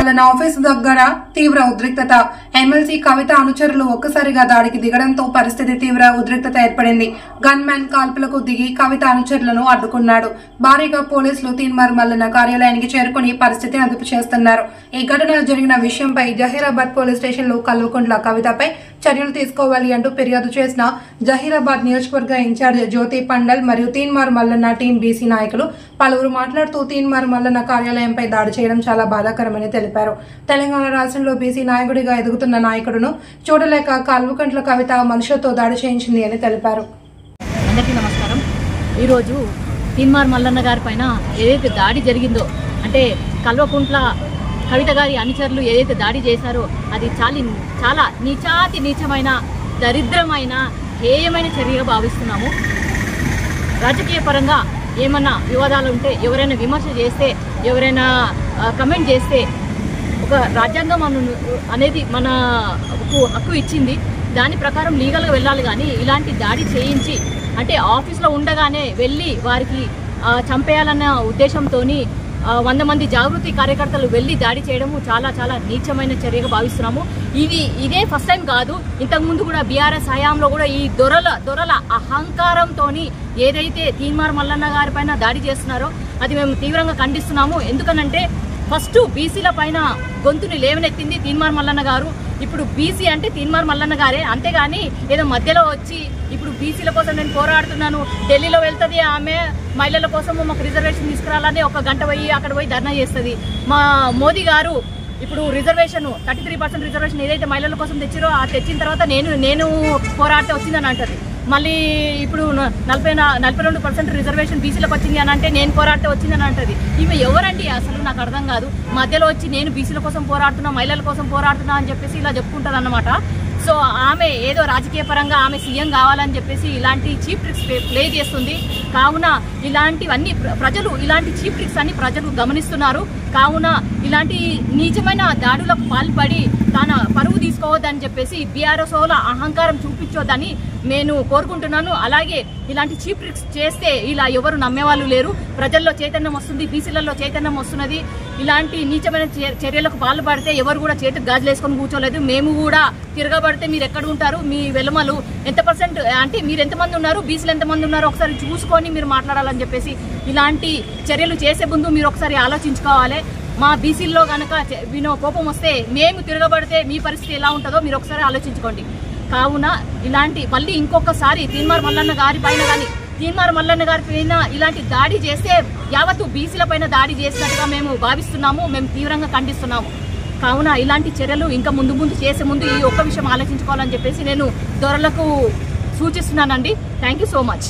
Mallanna office దగ్గర తీవ్ర ఉద్రిక్తత. ఎమ్మెల్సీ కవిత అనుచరులు ఒక్కసారిగా దాడికి దిగడంతో పరిస్థితి తీవ్ర ఉద్రిక్తత ఏర్పడింది. గన్ మ్యాన్ కాల్పులకు దిగి కవిత అనుచరులను అడ్డుకున్నాడు. భారీగా పోలీసులు తీన్మార్ మల్లన కార్యాలయానికి చేరుకుని పరిస్థితిని అదుపు చేస్తున్నారు. ఈ ఘటన జరిగిన విషయంపై జహీరాబాద్ పోలీస్ స్టేషన్లో కల్వకుంట్ల కవితపై చర్యలు తీసుకోవాలి అంటూ ఫిర్యాదు చేసిన జహీరాబాద్ నియోజకవర్గ ఇన్ఛార్జ్ జ్యోతి పండల్ మరియు తీన్మార్ మల్లన టీం బీసీ నాయకులు పలువురు మాట్లాడుతూ తీన్మార్ మల్లన కార్యాలయంపై దాడి చేయడం చాలా బాధాకరమని తెలిపారు. తెలంగాణ రాష్ట్రంలో బీసీ నాయకుడిగా ఎదుగుతున్న నాయకుడును చూడలేక కల్వకుంట్ల కవిత మనుషులతో దాడి చేయించింది అని తెలిపారు. అందరికీ నమస్కారం. ఈరోజు తీన్మార్ మల్లన్న గారి పైన ఏదైతే దాడి జరిగిందో, అంటే కల్వకుంట్ల కవిత గారి అనుచరులు ఏదైతే దాడి చేశారో అది చాలా నీచమైన దరిద్రమైన హేయమైన చర్యగా భావిస్తున్నాము. రాజకీయ పరంగా ఏమన్నా వివాదాలు ఉంటే, ఎవరైనా విమర్శ చేస్తే, ఎవరైనా కమెంట్ చేస్తే, ఒక రాజ్యాంగం అనేది మనకు హక్కు ఇచ్చింది. దాని ప్రకారం లీగల్గా వెళ్ళాలి. కానీ ఇలాంటి దాడి చేయించి, అంటే ఆఫీస్లో ఉండగానే వెళ్ళి వారికి చంపేయాలన్న ఉద్దేశంతో 100 మంది జాగృతి కార్యకర్తలు వెళ్ళి దాడి చేయడము చాలా నీచమైన చర్యగా భావిస్తున్నాము. ఇదే ఫస్ట్ టైం కాదు. ఇంతకుముందు కూడా బీఆర్ఎస్ హయాంలో కూడా ఈ దొరల అహంకారంతో ఏదైతే తీన్మార్ మల్లన్న గారి పైన దాడి చేస్తున్నారో అది మేము తీవ్రంగా ఖండిస్తున్నాము. ఎందుకనంటే ఫస్ట్ బీసీల పైన గొంతుని లేవనెత్తింది తీన్మార్ మల్లన్న గారు. ఇప్పుడు బీసీ అంటే తీన్మార్ మల్లన్న గారే, అంతేగాని ఏదో మధ్యలో వచ్చి ఇప్పుడు బీసీల కోసం నేను పోరాడుతున్నాను, ఢిల్లీలో వెళ్తుంది ఆమె మహిళల కోసము మాకు రిజర్వేషన్ తీసుకురాలని 1 గంట పోయి అక్కడ పోయి ధర్నా చేస్తుంది. మా మోదీ గారు ఇప్పుడు రిజర్వేషన్ 33% రిజర్వేషన్ ఏదైతే మహిళల కోసం తెచ్చారో ఆ తెచ్చిన తర్వాత నేను పోరాడితే వచ్చిందని అంటది. మళ్ళీ ఇప్పుడు 42% రిజర్వేషన్ బీసీలకు వచ్చింది అని అంటే నేను పోరాడితే వచ్చిందని అంటది. ఈమె ఎవరండి అసలు నాకు అర్థం కాదు. మధ్యలో వచ్చి నేను బీసీల కోసం పోరాడుతున్నా, మహిళల కోసం పోరాడుతున్నా అని చెప్పేసి ఇలా చెప్పుకుంటుంది అన్నమాట. సో ఆమె ఏదో రాజకీయ పరంగా ఆమె సీఎం కావాలని చెప్పేసి ఇలాంటి చీప్ ట్రిక్స్ ప్లే చేస్తుంది. కావున ఇలాంటివన్నీ ఇలాంటి చీప్ ట్రిక్స్ అన్ని ప్రజలు గమనిస్తున్నారు. కావున ఇలాంటి నీచమైన దాడులకు పాల్పడి తన పరువు తీసుకోవద్దని చెప్పేసి బీఆర్ఎస్ వాళ్ళ అహంకారం చూపించొద్దని నేను కోరుకుంటున్నాను. అలాగే ఇలాంటి చీప్ ట్రిక్స్ చేస్తే ఇలా ఎవరు నమ్మేవాళ్ళు లేరు. ప్రజల్లో చైతన్యం వస్తుంది, బీసీలలో చైతన్యం వస్తున్నది. ఇలాంటి నీచమైన చర్యలకు పాల్పడితే ఎవరు కూడా చేతికి గాజులు వేసుకొని కూర్చోలేదు. మేము కూడా తిరగబడితే మీరు ఎక్కడ ఉంటారు, మీ వెలుమలు ఎంత పర్సెంట్, అంటే మీరు ఎంతమంది ఉన్నారు, బీసీలు ఎంతమంది ఉన్నారు ఒకసారి చూసుకొని మీరు మాట్లాడాలని చెప్పేసి ఇలాంటి చర్యలు చేసే ముందు మీరు ఒకసారి ఆలోచించుకోవాలి. మా బీసీల్లో కనుక కోపం వస్తే మేము తిరగబడితే మీ పరిస్థితి ఎలా ఉంటుందో మీరు ఒకసారి ఆలోచించుకోండి. కావున మళ్ళీ ఇంకొకసారి తీన్మార్ మల్లన్న గారి పైన కానీ తీన్మార్ మల్లన్న గారి పైన ఇలాంటి దాడి చేస్తే యావత్తు బీసీల పైన దాడి చేసినట్టుగా మేము భావిస్తున్నాము. మేము తీవ్రంగా ఖండిస్తున్నాము. కావున ఇలాంటి చర్యలు ఇంకా ముందు చేసే ముందు ఈ ఒక్క విషయం ఆలోచించుకోవాలని చెప్పేసి నేను దొరలకు సూచిస్తున్నానండి. Thank you so much.